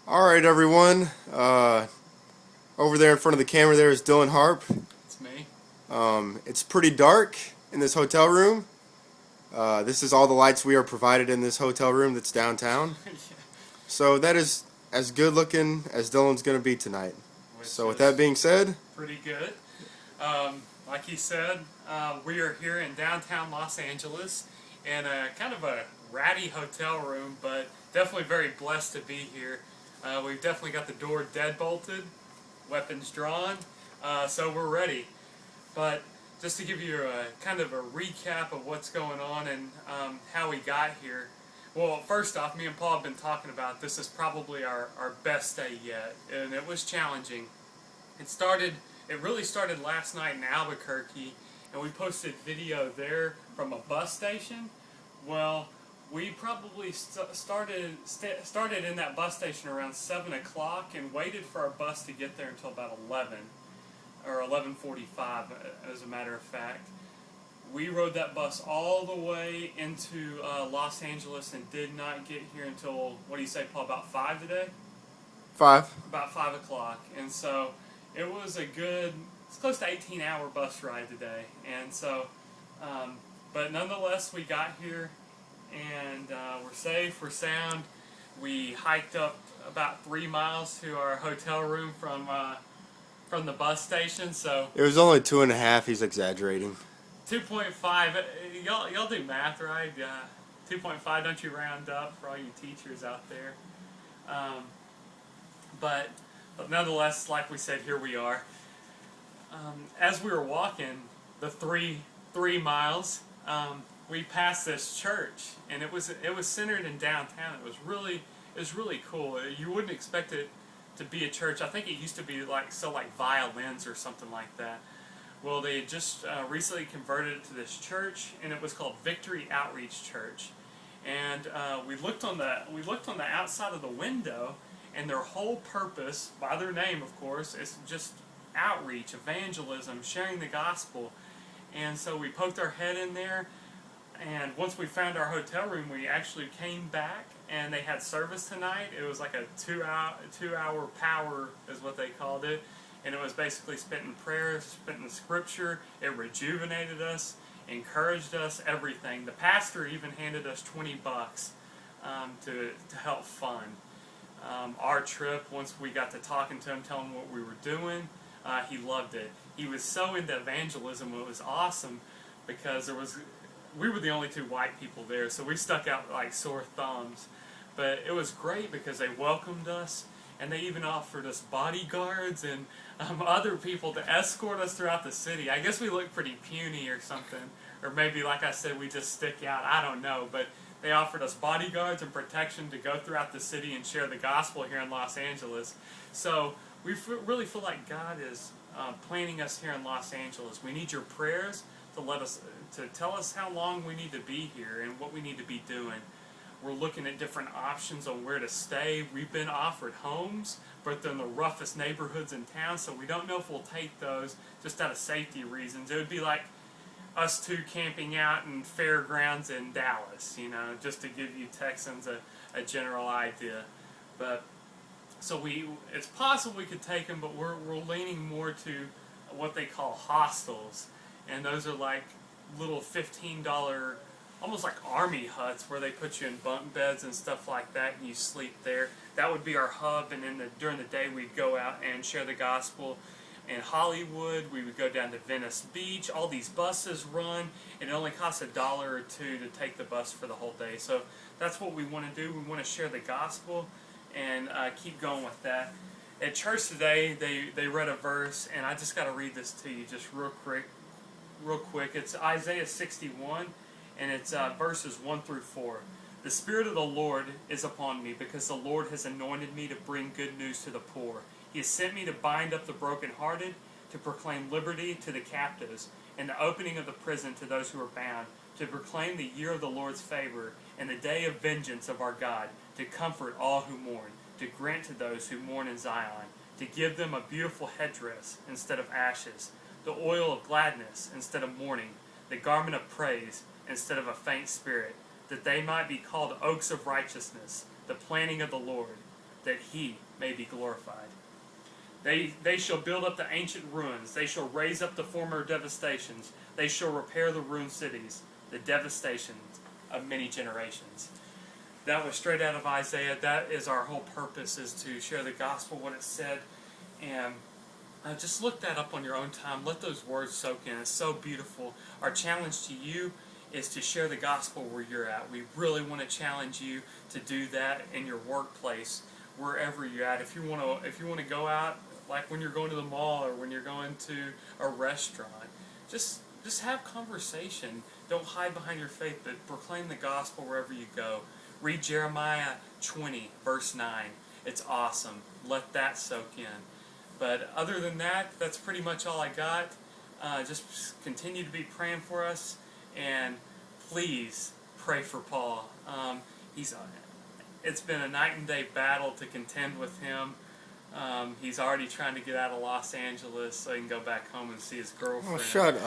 Alright, everyone. Over there in front of the camera there is Dylan Harp. It's me. It's pretty dark in this hotel room. This is all the lights we are provided in this hotel room that's downtown. So that is as good looking as Dylan's going to be tonight. So with that being said, pretty good. Like he said, we are here in downtown Los Angeles in a kind of a ratty hotel room, but definitely very blessed to be here. We've definitely got the door deadbolted, weapons drawn, so we're ready. But just to give you a kind of a recap of what's going on and how we got here. Well, first off, me and Paul have been talking about this is probably our best day yet, and it was challenging. It really started last night in Albuquerque, and we posted video there from a bus station. Well, we probably started in that bus station around 7 o'clock and waited for our bus to get there until about 11 or 11:45, as a matter of fact. We rode that bus all the way into Los Angeles and did not get here until, what do you say, Paul, about 5 today? 5. About 5 o'clock. And so it was it's close to 18-hour bus ride today. And so, but nonetheless, we got here and we're safe, we're sound. We hiked up about 3 miles to our hotel room from the bus station. So it was only 2.5. He's exaggerating. 2.5. Y'all do math, right? 2.5. Don't you round up for all you teachers out there? But nonetheless, like we said, here we are. As we were walking the three miles, we passed this church, and it was centered in downtown. It was really cool. You wouldn't expect it to be a church. I think it used to be like violins or something like that. Well, they had just recently converted it to this church, and it was called Victory Outreach Church. And we looked on the outside of the window, and their whole purpose, by their name, of course, is just outreach, evangelism, sharing the gospel. And so we poked our head in there, and once we found our hotel room, we actually came back, and they had service tonight. It was like a two-hour power, is what they called it. And it was basically spent in prayer, spent in scripture. It rejuvenated us, encouraged us, everything. The pastor even handed us $20 to help fund our trip. Once we got to talking to him, telling him what we were doing, he loved it. He was so into evangelism. It was awesome because we were the only 2 white people there, so we stuck out like sore thumbs. But it was great because they welcomed us. And they even offered us bodyguards and other people to escort us throughout the city. I guess we looked pretty puny or something. Or maybe, like I said, we just stick out. I don't know. But they offered us bodyguards and protection to go throughout the city and share the gospel here in Los Angeles. So we really feel like God is planting us here in Los Angeles. We need your prayers to tell us how long we need to be here and what we need to be doing. We're looking at different options on where to stay. We've been offered homes, but they're in the roughest neighborhoods in town, so we don't know if we'll take those just out of safety reasons. It would be like us 2 camping out in fairgrounds in Dallas, just to give you Texans a general idea. But so it's possible we could take them, but we're leaning more to what they call hostels, and those are like little $15, almost like army huts where they put you in bunk beds and stuff like that, and you sleep there. That would be our hub, and during the day we'd go out and share the gospel. In Hollywood, we would go down to Venice Beach. All these buses run, and it only costs $1 or $2 to take the bus for the whole day. So that's what we want to do. We want to share the gospel and keep going with that. At church today, they read a verse, and I just got to read this to you just real quick. It's Isaiah 61. And it's verses 1 through 4. The Spirit of the Lord is upon me, because the Lord has anointed me to bring good news to the poor. He has sent me to bind up the brokenhearted, to proclaim liberty to the captives, and the opening of the prison to those who are bound, to proclaim the year of the Lord's favor, and the day of vengeance of our God, to comfort all who mourn, to grant to those who mourn in Zion, to give them a beautiful headdress instead of ashes, the oil of gladness instead of mourning, the garment of praise instead of a faint spirit, that they might be called oaks of righteousness, the planting of the Lord, that he may be glorified. They shall build up the ancient ruins. They shall raise up the former devastations. They shall repair the ruined cities, the devastations of many generations. That was straight out of Isaiah. That is our whole purpose, is to share the gospel, what it said. And just look that up on your own time. Let those words soak in. It's so beautiful. Our challenge to you is to share the gospel where you're at. We really want to challenge you to do that in your workplace, wherever you're at. If you want to go out, like when you're going to the mall or when you're going to a restaurant, just have conversation. Don't hide behind your faith, but proclaim the gospel wherever you go. Read Jeremiah 20, verse 9. It's awesome. Let that soak in. But other than that, that's pretty much all I got. Just continue to be praying for us, and please pray for Paul. It's been a night and day battle to contend with him. He's already trying to get out of Los Angeles so he can go back home and see his girlfriend. Oh, shut up.